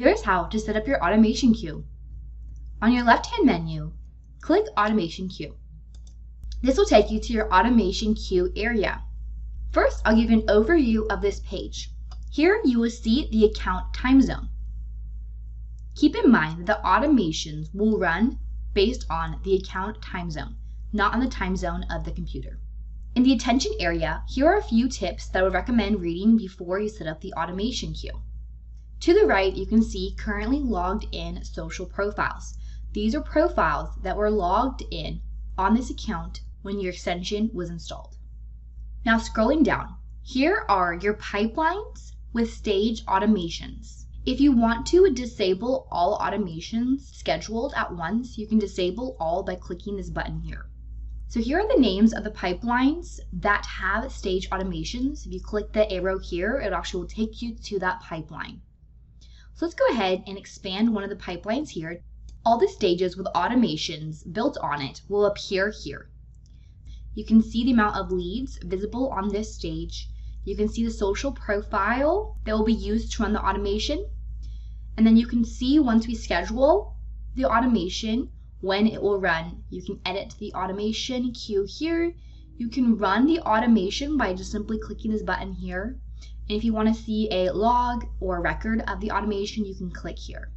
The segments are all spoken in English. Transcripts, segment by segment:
Here's how to set up your automation queue. On your left-hand menu, click Automation Queue. This will take you to your automation queue area. First, I'll give you an overview of this page. Here you will see the account time zone. Keep in mind that the automations will run based on the account time zone, not on the time zone of the computer. In the attention area, here are a few tips that I would recommend reading before you set up the automation queue. To the right, you can see currently logged in social profiles. These are profiles that were logged in on this account when your extension was installed. Now scrolling down, here are your pipelines with stage automations. If you want to disable all automations scheduled at once, you can disable all by clicking this button here. So here are the names of the pipelines that have stage automations. If you click the arrow here, it actually will take you to that pipeline. So let's go ahead and expand one of the pipelines here. All the stages with automations built on it will appear here. You can see the amount of leads visible on this stage. You can see the social profile that will be used to run the automation. And then you can see once we schedule the automation, when it will run. You can edit the automation queue here. You can run the automation by just simply clicking this button here. And if you want to see a log or record of the automation, you can click here.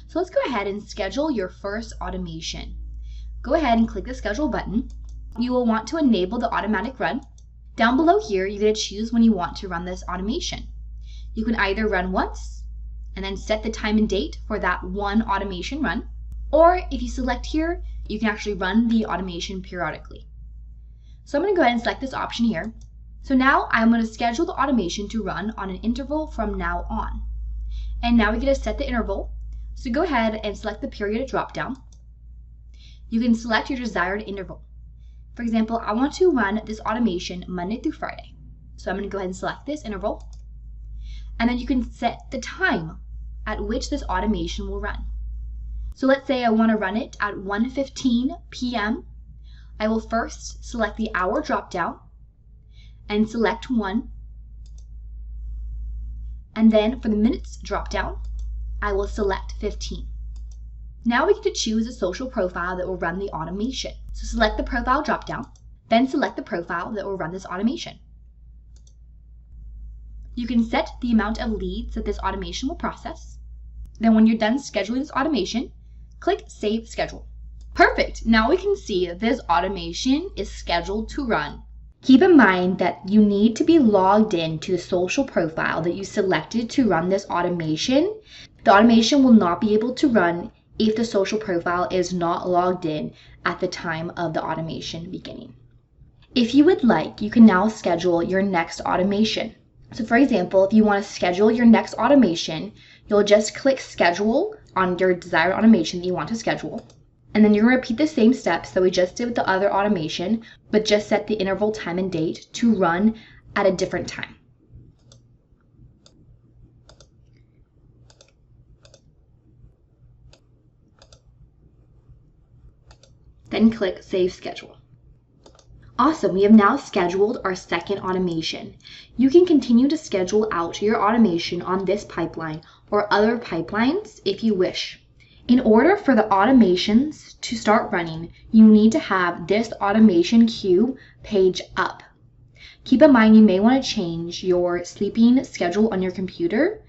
So let's go ahead and schedule your first automation. Go ahead and click the schedule button. You will want to enable the automatic run. Down below here, you get to choose when you want to run this automation. You can either run once and then set the time and date for that one automation run. Or if you select here, you can actually run the automation periodically. So I'm going to go ahead and select this option here. So now I'm going to schedule the automation to run on an interval from now on. And now we get to set the interval. So go ahead and select the period dropdown. You can select your desired interval. For example, I want to run this automation Monday through Friday. So I'm going to go ahead and select this interval. And then you can set the time at which this automation will run. So let's say I want to run it at 1:15 p.m. I will first select the hour dropdown and select 1. And then for the minutes dropdown, I will select 15. Now we get to choose a social profile that will run the automation. So select the profile dropdown, then select the profile that will run this automation. You can set the amount of leads that this automation will process. Then when you're done scheduling this automation, click Save Schedule. Perfect! Now we can see this automation is scheduled to run. Keep in mind that you need to be logged in to the social profile that you selected to run this automation. The automation will not be able to run if the social profile is not logged in at the time of the automation beginning. If you would like, you can now schedule your next automation. So for example, if you want to schedule your next automation, you'll just click Schedule on your desired automation that you want to schedule. And then you're going to repeat the same steps that we just did with the other automation, but just set the interval time and date to run at a different time. Then click Save Schedule. Awesome, we have now scheduled our second automation. You can continue to schedule out your automation on this pipeline or other pipelines if you wish. In order for the automations to start running, you need to have this automation queue page up. Keep in mind you may want to change your sleeping schedule on your computer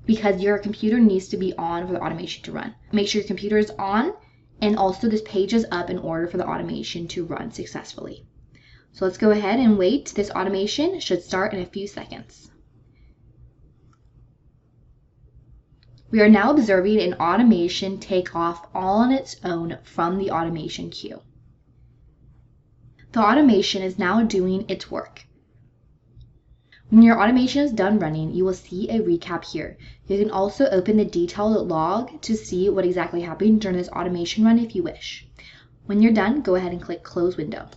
because your computer needs to be on for the automation to run. Make sure your computer is on and also this page is up in order for the automation to run successfully. So let's go ahead and wait. This automation should start in a few seconds. We are now observing an automation take off all on its own from the automation queue. The automation is now doing its work. When your automation is done running, you will see a recap here. You can also open the detailed log to see what exactly happened during this automation run if you wish. When you're done, go ahead and click Close Window.